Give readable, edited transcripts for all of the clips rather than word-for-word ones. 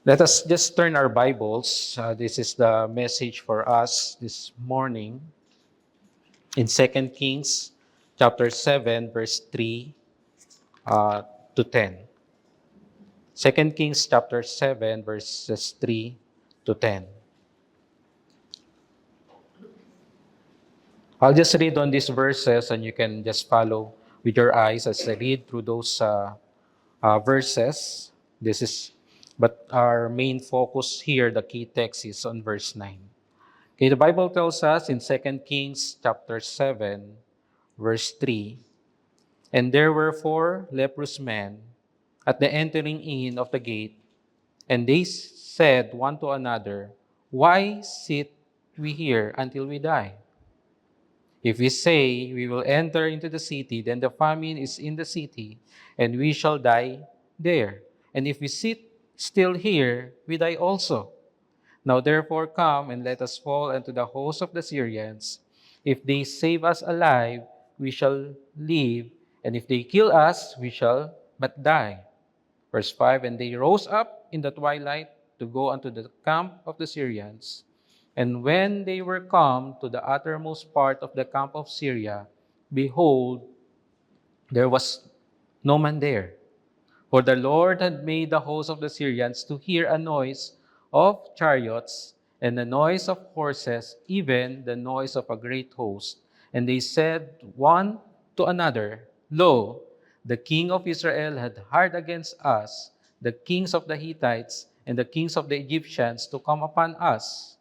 Let us just turn our Bibles. This is the message for us this morning in Second Kings chapter 7, verse 3 to 10. 2 Kings chapter 7, verses 3 to 10. I'll just read on these verses and you can just follow with your eyes as I read through those verses. This is, but our main focus here, the key text is on verse 9. Okay, the Bible tells us in Second Kings chapter 7, verse 3, and there were four leprous men at the entering in of the gate, and they said one to another, why sit we here until we die? If we say we will enter into the city, then the famine is in the city, and we shall die there. And if we sit still here, we die also. Now therefore come and let us fall into the host of the Syrians. If they save us alive, we shall live, and if they kill us, we shall but die. Verse 5, and they rose up in the twilight to go unto the camp of the Syrians. And when they were come to the uttermost part of the camp of Syria, behold, there was no man there. For the Lord had made the host of the Syrians to hear a noise of chariots and the noise of horses, even the noise of a great host. And they said one to another, Lo, the king of Israel had hired against us the kings of the Hittites and the kings of the Egyptians to come upon us.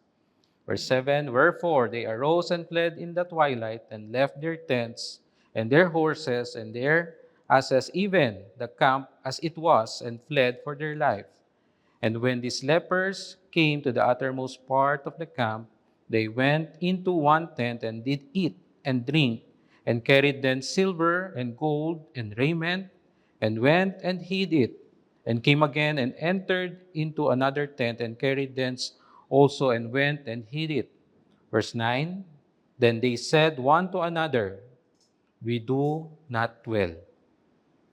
Verse 7, wherefore they arose and fled in the twilight and left their tents and their horses and their asses, even the camp as it was, and fled for their life. And when these lepers came to the uttermost part of the camp, they went into one tent and did eat and drink, and carried then silver and gold and raiment, and went and hid it, and came again and entered into another tent, and carried thence also, and went and hid it. Verse 9, then they said one to another, we do not well.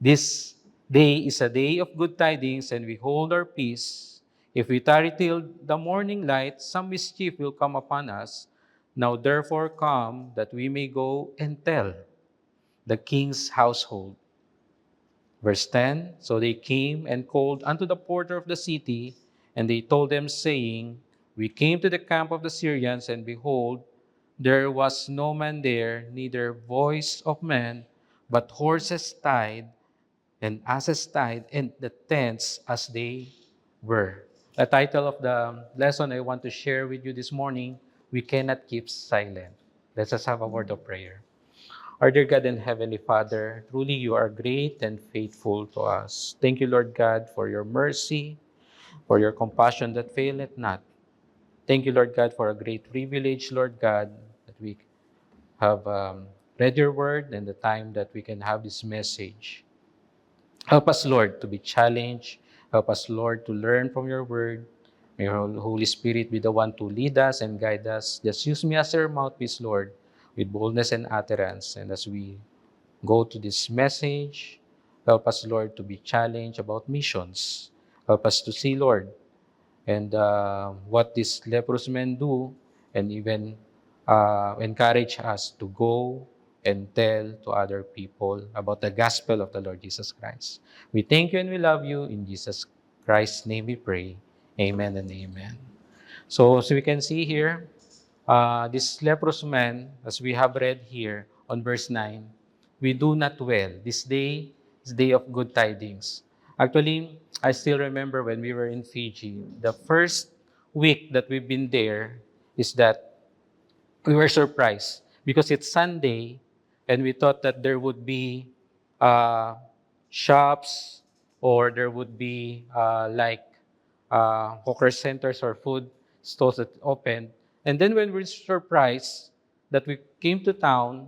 This day is a day of good tidings, and we hold our peace. If we tarry till the morning light, some mischief will come upon us. Now therefore come, that we may go and tell the king's household. Verse 10, so they came and called unto the porter of the city, and they told them, saying, we came to the camp of the Syrians, and behold, there was no man there, neither voice of man, but horses tied and asses tied, and the tents as they were. The title of the lesson I want to share with you this morning, We Cannot Keep Silent. Let us have a word of prayer. Our dear God and Heavenly Father, truly you are great and faithful to us. Thank you, Lord God, for your mercy, for your compassion that faileth not. Thank you, Lord God, for a great privilege, Lord God, that we have read your word and the time that we can have this message. Help us, Lord, to be challenged. Help us, Lord, to learn from your word. May your Holy Spirit be the one to lead us and guide us. Just use me as your mouthpiece, Lord, with boldness and utterance. And as we go to this message, help us, Lord, to be challenged about missions. Help us to see, Lord, and what these leprous men do, and even encourage us to go and tell to other people about the gospel of the Lord Jesus Christ. We thank you and we love you. In Jesus Christ's name we pray. Amen and amen. So we can see here, this leprous man, as we have read here on verse 9, we do not well. This day is day of good tidings. Actually, I still remember when we were in Fiji, the first week that we've been there is that we were surprised because it's Sunday and we thought that there would be uh, shops or there would be hawker centers or food stalls that opened. And then when we're surprised that we came to town,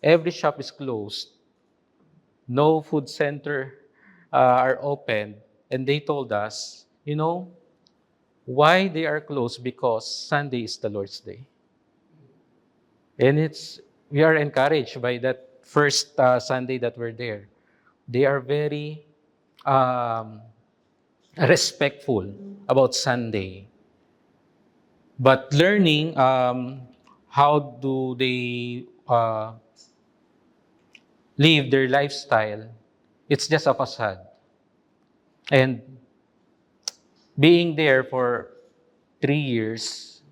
every shop is closed, no food center are open, and they told us, why they are closed? Because Sunday is the Lord's Day. And we are encouraged by that first Sunday that we're there. They are very um, respectful about Sunday. But learning how do they live their lifestyle, it's just a facade. And being there for 3 years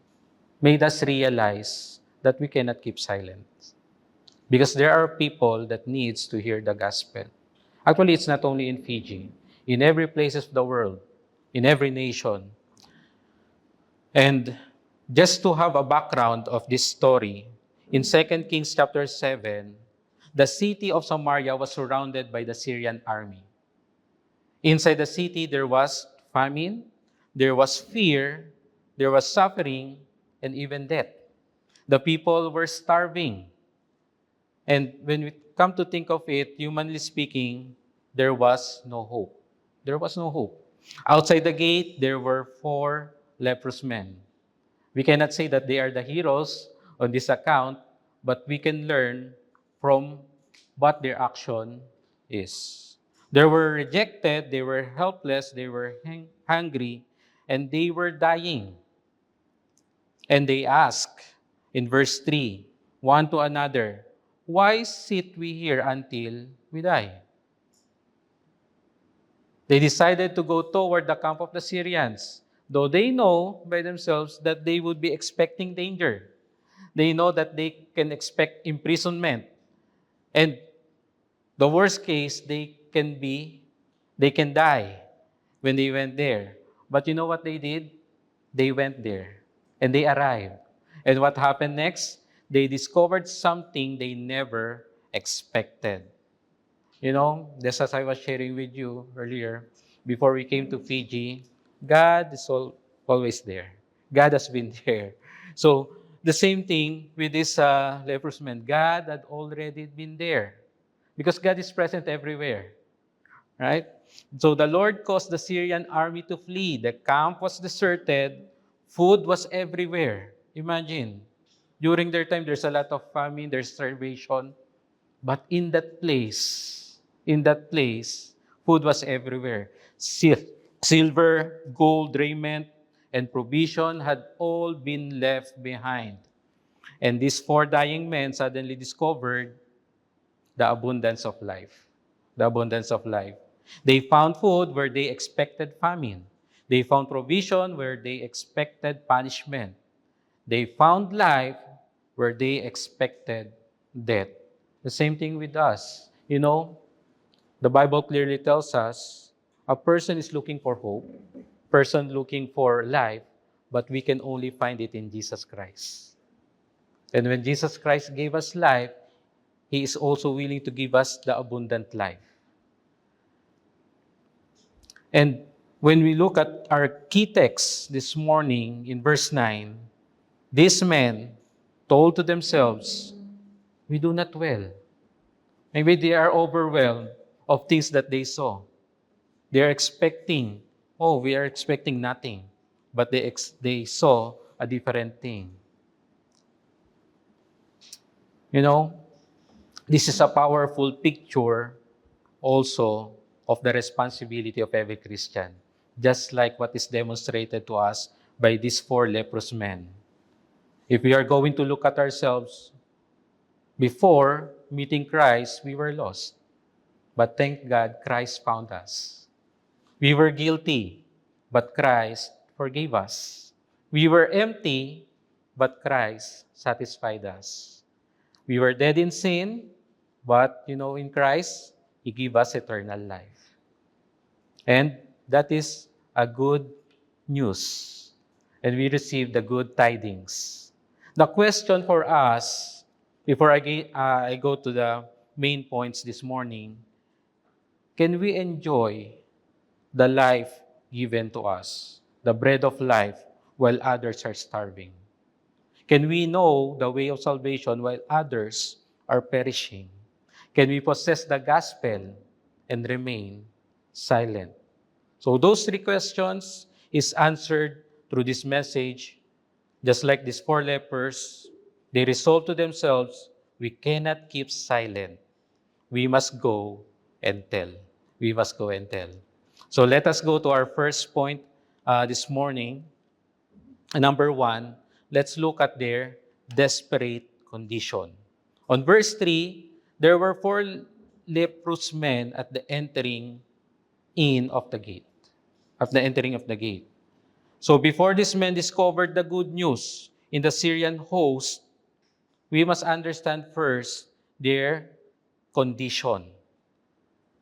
made us realize that we cannot keep silent. Because there are people that needs to hear the gospel. Actually, it's not only in Fiji, in every place of the world, in every nation. And just to have a background of this story, in 2 Kings chapter 7, the city of Samaria was surrounded by the Syrian army. Inside the city, there was famine, there was fear, there was suffering, and even death. The people were starving. And when we come to think of it, humanly speaking, there was no hope. There was no hope. Outside the gate, there were 4 leprous men. We cannot say that they are the heroes on this account, but we can learn from what their action is. They were rejected, they were helpless, they were hungry, and they were dying. And they ask in verse 3, one to another, "Why sit we here until we die?" They decided to go toward the camp of the Syrians, though they know by themselves that they would be expecting danger. They know that they can expect imprisonment. And the worst case, they can die when they went there. But you know what they did? They went there and they arrived. And what happened next? They discovered something they never expected. You know, just as I was sharing with you earlier, before we came to Fiji, God is always there. God has been there. So the same thing with this leprous man. God had already been there because God is present everywhere, right? So the Lord caused the Syrian army to flee. The camp was deserted. Food was everywhere. Imagine, during their time, there's a lot of famine, there's starvation. But in that place, food was everywhere. Silver, gold, raiment, and provision had all been left behind. And these 4 dying men suddenly discovered the abundance of life. The abundance of life. They found food where they expected famine. They found provision where they expected punishment. They found life where they expected death. The same thing with us. You know, the Bible clearly tells us a person is looking for hope, person looking for life, but we can only find it in Jesus Christ. And when Jesus Christ gave us life, He is also willing to give us the abundant life. And when we look at our key text this morning in verse 9, these men told to themselves, "We do not well." Maybe they are overwhelmed of things that they saw. They are expecting, oh, we are expecting nothing. But they saw a different thing. You know, this is a powerful picture also of the responsibility of every Christian, just like what is demonstrated to us by these 4 leprous men. If we are going to look at ourselves, before meeting Christ, we were lost. But thank God, Christ found us. We were guilty, but Christ forgave us. We were empty, but Christ satisfied us. We were dead in sin, but in Christ, He gave us eternal life. And that is a good news. And we received the good tidings. The question for us, before I go to the main points this morning, can we enjoy the life given to us, the bread of life, while others are starving? Can we know the way of salvation while others are perishing? Can we possess the gospel and remain silent? So those 3 questions is answered through this message. Just like these 4 lepers, they resolved to themselves, we cannot keep silent. We must go and tell. We must go and tell. So let us go to our first point this morning. Number one, let's look at their desperate condition. On verse 3, there were four leprous men at the entering in of the gate, at the entering of the gate. So before these men discovered the good news in the Syrian host, we must understand first their condition.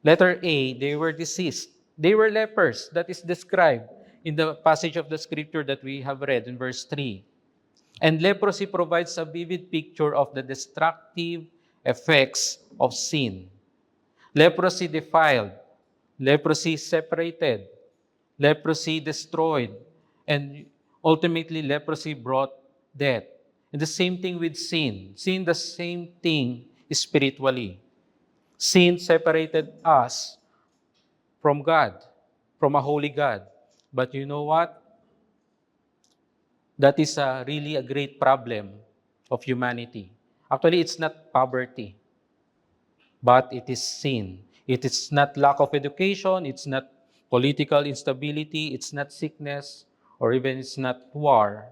Letter A, they were diseased. They were lepers. That is described in the passage of the scripture that we have read in verse 3. And leprosy provides a vivid picture of the destructive effects of sin. Leprosy defiled, leprosy separated, leprosy destroyed, and ultimately leprosy brought death. And the same thing with sin. Sin, the same thing spiritually. Sin separated us from God, from a holy God. But you know what? That is really a great problem of humanity. Actually, it's not poverty, but it is sin. It is not lack of education, it's not political instability, it's not sickness, or even it's not war.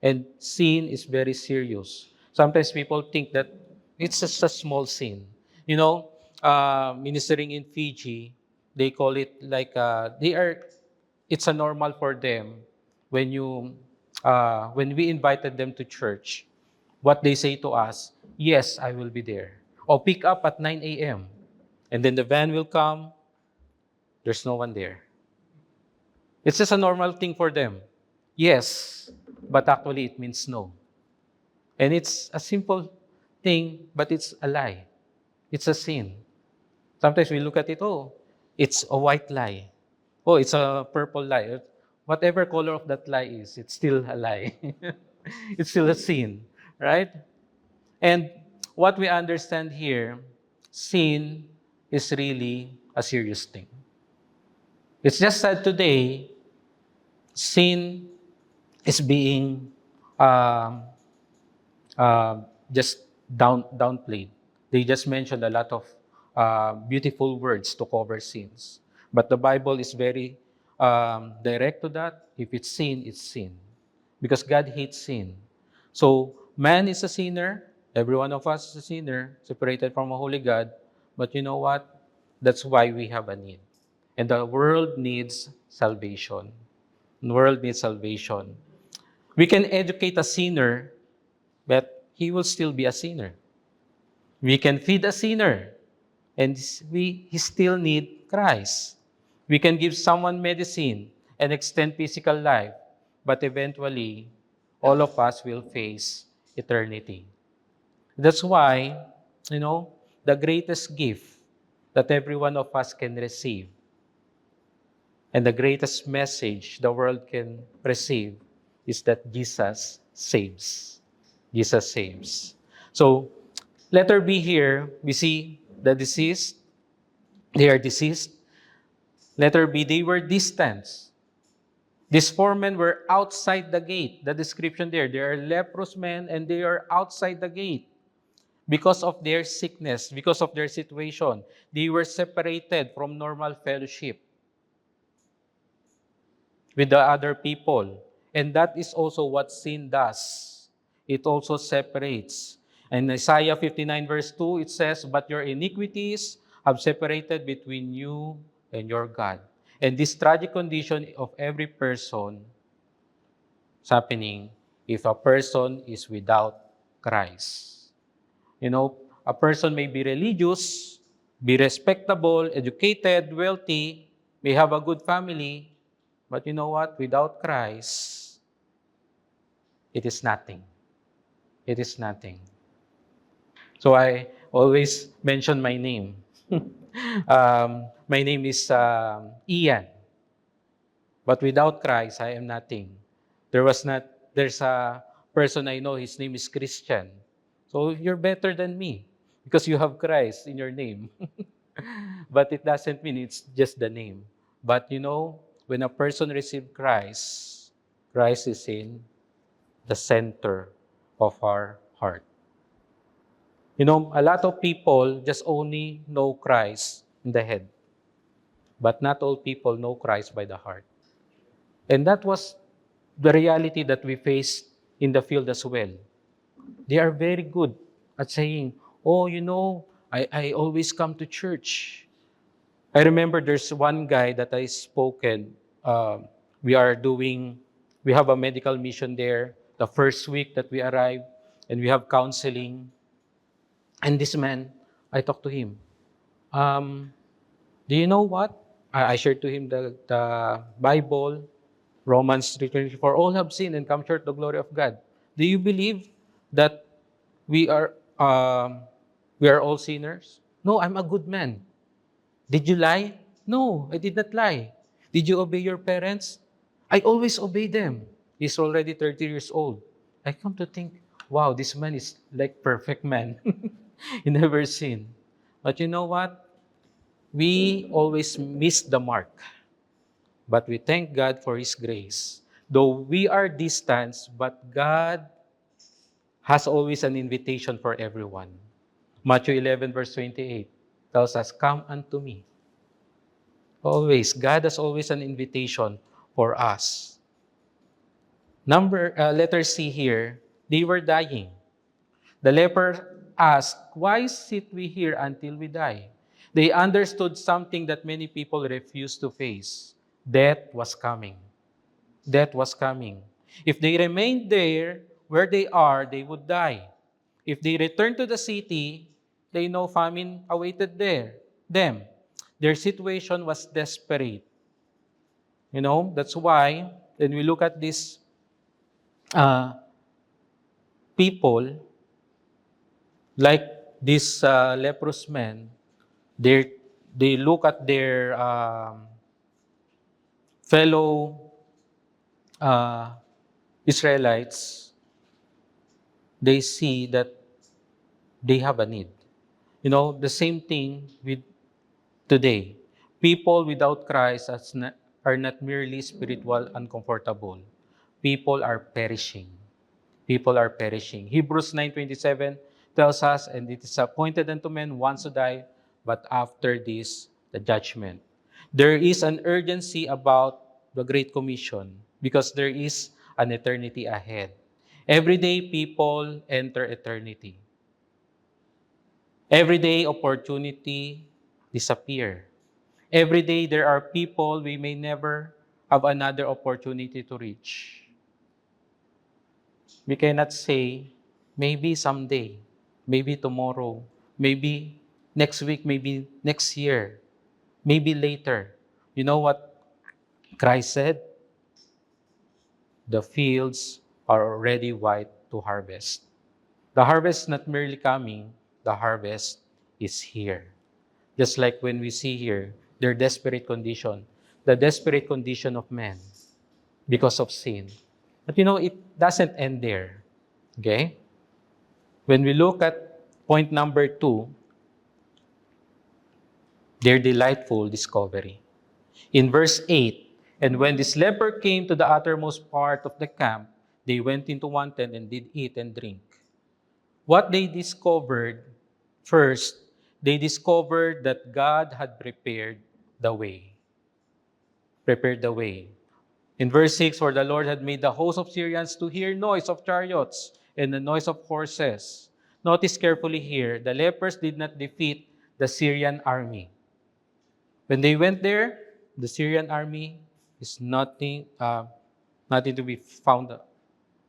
And sin is very serious. Sometimes people think that it's just a small sin. You know, ministering in Fiji, they call it like it's a normal for them when when we invited them to church. What they say to us, yes, I will be there. Or pick up at 9 a.m. And then the van will come, there's no one there. It's just a normal thing for them. Yes, but actually it means no. And it's a simple thing, but it's a lie. It's a sin. Sometimes we look at it, oh, it's a white lie. Oh, it's a purple lie. Whatever color of that lie is, it's still a lie. It's still a sin, right? And what we understand here, sin is really a serious thing. It's just that today, sin is being um, just downplayed. They just mentioned a lot of beautiful words to cover sins. But the Bible is very direct to that. If it's sin, it's sin. Because God hates sin. So man is a sinner. Every one of us is a sinner, separated from a holy God. But you know what? That's why we have a need. And the world needs salvation. The world needs salvation. We can educate a sinner, but he will still be a sinner. We can feed a sinner, and he still need Christ. We can give someone medicine and extend physical life, but eventually, all of us will face eternity. That's why, you know, the greatest gift that every one of us can receive and the greatest message the world can receive is that Jesus saves. Jesus saves. So, letter B here, we see the deceased. They are deceased. Letter B, they were distant. These four men were outside the gate. The description there, they are leprous men and they are outside the gate because of their sickness, because of their situation. They were separated from normal fellowship with the other people. And that is also what sin does. It also separates. In Isaiah 59 verse 2, it says, "But your iniquities have separated between you and your God." And this tragic condition of every person is happening if a person is without Christ. You know, a person may be religious, be respectable, educated, wealthy, may have a good family, but you know what? Without Christ, it is nothing. It is nothing. So I always mention my name. My name is Ian, but without Christ, I am nothing. There's a person I know, his name is Christian. So you're better than me because you have Christ in your name. But it doesn't mean it's just the name. But you know, when a person receives Christ, Christ is in the center of our heart. You know, a lot of people just only know Christ in the head. but not all people know Christ by the heart. And that was the reality that we faced in the field as well. They are very good at saying, oh, I always come to church. I remember there's one guy that I spoken. Um, we are doing, we have a medical mission there. The first week that we arrive, and we have counseling. And this man, I talked to him. Um, do you know what? I shared to him the Bible, Romans 3:24. All have sinned and come short of the glory of God. Do you believe that we are um, we are all sinners? No, I'm a good man. Did you lie? No, I did not lie. Did you obey your parents? I always obey them. He's already 30 years old. I come to think, wow, this man is like perfect man. He never sinned. But you know what? We always miss the mark. But we thank God for His grace. Though we are distant, but God has always an invitation for everyone. Matthew 11, verse 28 tells us, come unto me. Always. God has always an invitation for us. Letter C here, they were dying. The leper asked, why sit we here until we die? They understood something that many people refuse to face. Death was coming. Death was coming. If they remained there, where they are, they would die. If they returned to the city, they know famine awaited them. Their situation was desperate. That's why when we look at these uh, people, like this leprous man, they they look at their fellow uh, Israelites, they see that they have a need. The same thing with today. People without Christ are not merely spiritual uncomfortable. People are perishing. People are perishing. Hebrews 9:27 tells us, and it is appointed unto men once to die, but after this, the judgment. There is an urgency about the Great Commission because there is an eternity ahead. Every day, people enter eternity. Every day, opportunity disappear. Every day, there are people we may never have another opportunity to reach. We cannot say, maybe someday, maybe tomorrow, maybe next week, maybe next year, maybe later. You know what Christ said? The fields are already white to harvest. The harvest is not merely coming, the harvest is here. Just like when we see here, their desperate condition, the desperate condition of man because of sin. But it doesn't end there. Okay? When we look at point number 2, their delightful discovery. In verse 8, and when this leper came to the uttermost part of the camp, they went into one tent and did eat and drink. What they discovered, first, they discovered that God had prepared the way. Prepared the way. In verse 6, for the Lord had made the host of Syrians to hear noise of chariots and the noise of horses. Notice carefully here, the lepers did not defeat the Syrian army. When they went there, the Syrian army is nothing to be found.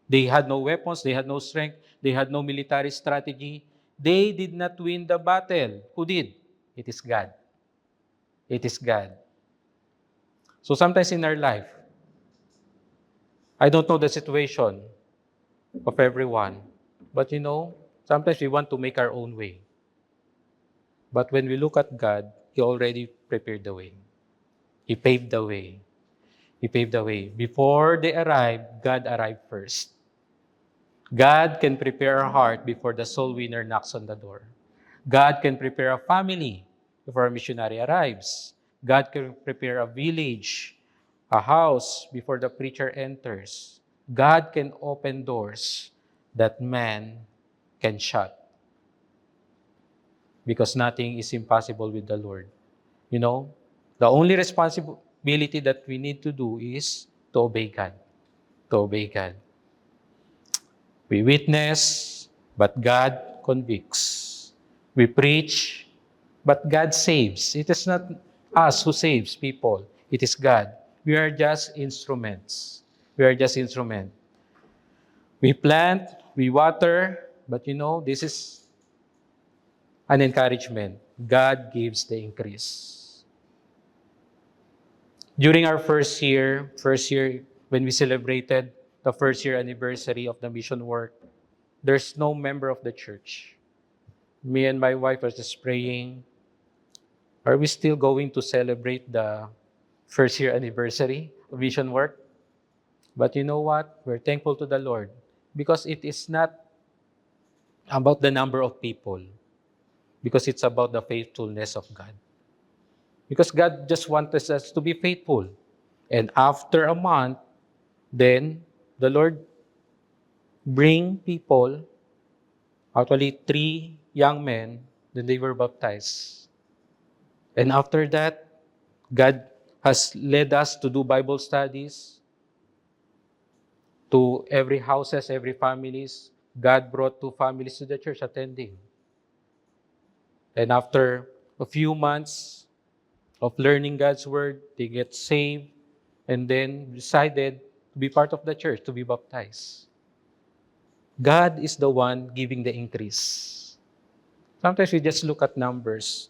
They had no weapons, they had no strength, they had no military strategy. They did not win the battle. Who did? It is God. It is God. So sometimes in our life, I don't know the situation of everyone, but sometimes we want to make our own way. But when we look at God, He already prepared the way. He paved the way. He paved the way. Before they arrived, God arrived first. God can prepare a heart before the soul winner knocks on the door. God can prepare a family before a missionary arrives. God can prepare a village, a house before the preacher enters. God can open doors that man can shut because nothing is impossible with the Lord. You know, The only responsibility that we need to do is to obey God. To obey God. We witness, but God convicts. We preach, but God saves. It is not us who saves people. It is God. We are just instruments. We are just instruments. We plant, we water, but this is an encouragement. God gives the increase. During our first year when we celebrated the first year anniversary of the mission work, there's no member of the church. Me and my wife was just praying, are we still going to celebrate the first year anniversary of mission work? But you know what? We're thankful to the Lord because it is not about the number of people, because it's about the faithfulness of God. Because God just wants us to be faithful. And after a month, then the Lord bring people, actually 3 young men, then they were baptized. And after that, God has led us to do Bible studies to every houses, every families. God brought 2 families to the church attending. And after a few months of learning God's word, they get saved and then decided to be part of the church, to be baptized. God is the one giving the increase. Sometimes we just look at numbers,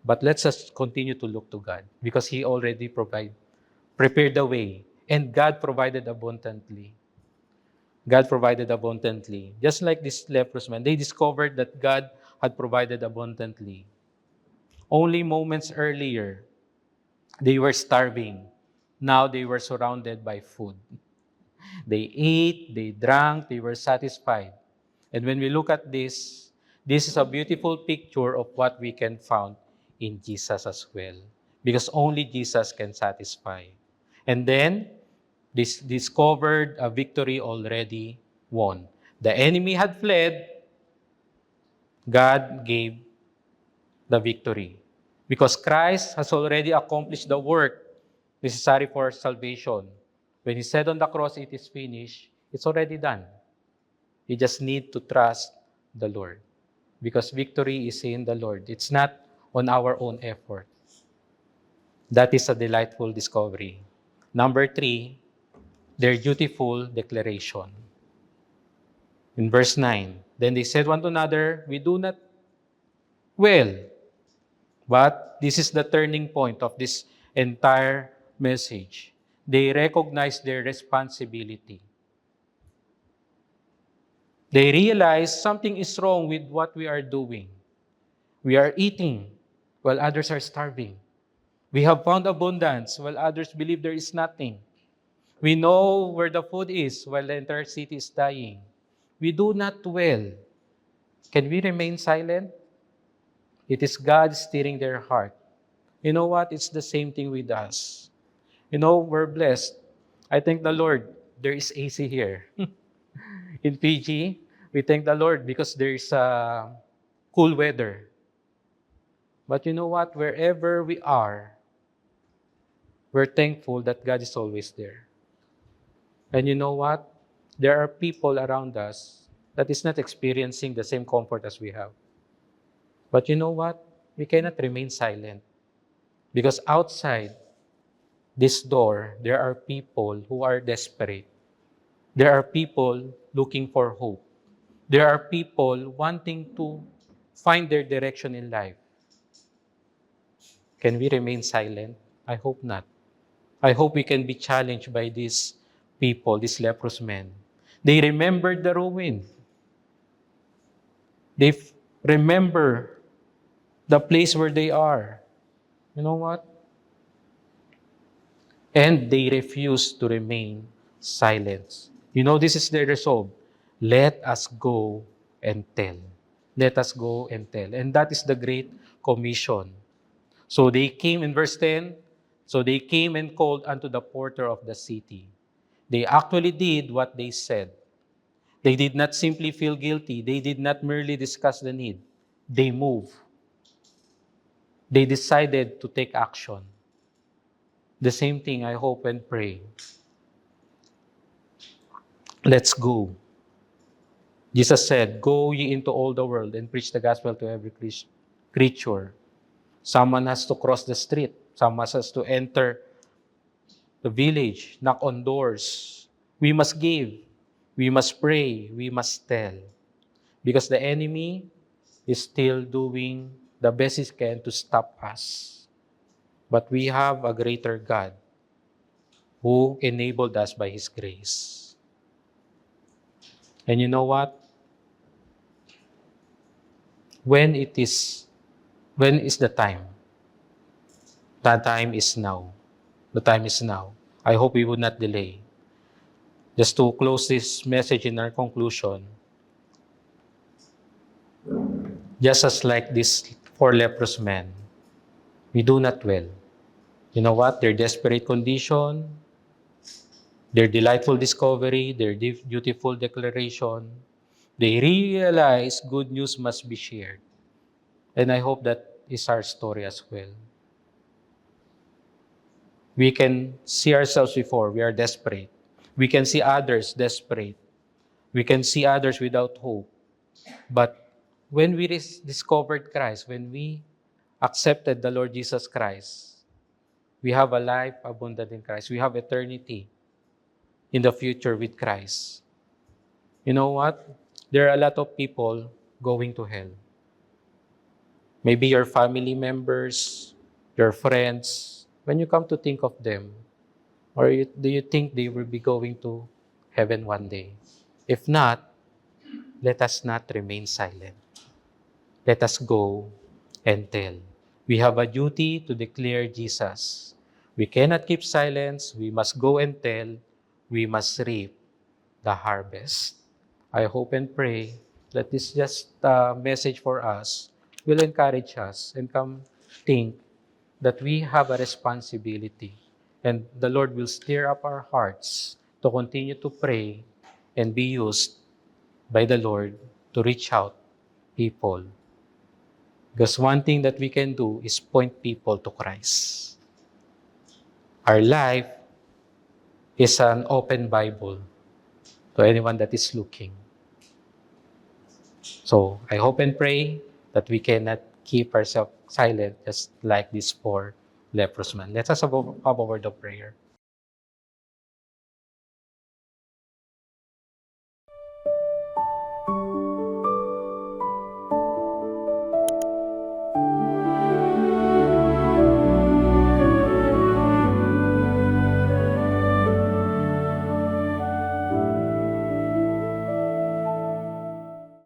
but let's just continue to look to God because He already prepared the way, and God provided abundantly. God provided abundantly. Just like this leprous man, they discovered that God had provided abundantly. Only moments earlier, they were starving. Now they were surrounded by food. They ate, they drank, they were satisfied. And when we look at this is a beautiful picture of what we can find in Jesus as well. Because only Jesus can satisfy. And then, this discovered a victory already won. The enemy had fled, God gave the victory. Because Christ has already accomplished the work necessary for salvation. When He said on the cross, it is finished, it's already done. You just need to trust the Lord. Because victory is in the Lord. It's not on our own effort. That is a delightful discovery. Number 3, their dutiful declaration. In verse 9, then they said one to another, we do not well. But this is the turning point of this entire message. They recognize their responsibility. They realize something is wrong with what we are doing. We are eating while others are starving. We have found abundance while others believe there is nothing. We know where the food is while the entire city is dying. We do not well. Can we remain silent? It is God stirring their heart. You know what? It's the same thing with us. We're blessed. I thank the Lord there is AC here. In PG, we thank the Lord because there is cool weather. But you know what? Wherever we are, we're thankful that God is always there. And you know what? There are people around us that is not experiencing the same comfort as we have. But you know what? We cannot remain silent. Because outside this door, there are people who are desperate. There are people looking for hope. There are people wanting to find their direction in life. Can we remain silent? I hope not. I hope we can be challenged by these people, these leprous men. They remembered the ruin. They remember the place where they are. You know what? And they refuse to remain silent. This is their resolve. Let us go and tell. Let us go and tell. And that is the Great Commission. So they came in verse 10. So they came and called unto the porter of the city. They actually did what they said. They did not simply feel guilty. They did not merely discuss the need. They moved. They decided to take action. The same thing, I hope and pray. Let's go. Jesus said, "Go ye into all the world and preach the gospel to every creature." Someone has to cross the street. Someone has to enter the village, knock on doors. We must give. We must pray. We must tell. Because the enemy is still doing the best he can to stop us. But we have a greater God who enabled us by His grace. And you know what? When when is the time? The time is now. The time is now. I hope we would not delay. Just to close this message in our conclusion, just as like these four leprous men, we do not well. You know what? Their desperate condition, their delightful discovery, their beautiful declaration, they realize good news must be shared. And I hope that is our story as well. We can see ourselves before we are desperate. We can see others desperate. We can see others without hope. But when we discovered Christ, when we accepted the Lord Jesus Christ, we have a life abundant in Christ. We have eternity in the future with Christ. You know what? There are a lot of people going to hell. Maybe your family members, your friends, when you come to think of them, or do you think they will be going to heaven one day? If not, let us not remain silent. Let us go and tell. We have a duty to declare Jesus. We cannot keep silence. We must go and tell. We must reap the harvest. I hope and pray that this just a message for us will encourage us and come think that we have a responsibility and the Lord will stir up our hearts to continue to pray and be used by the Lord to reach out people. Because one thing that we can do is point people to Christ. Our life is an open Bible to anyone that is looking. So I hope and pray that we cannot keep ourselves silent just like these four leprous men. Let us have a word of prayer.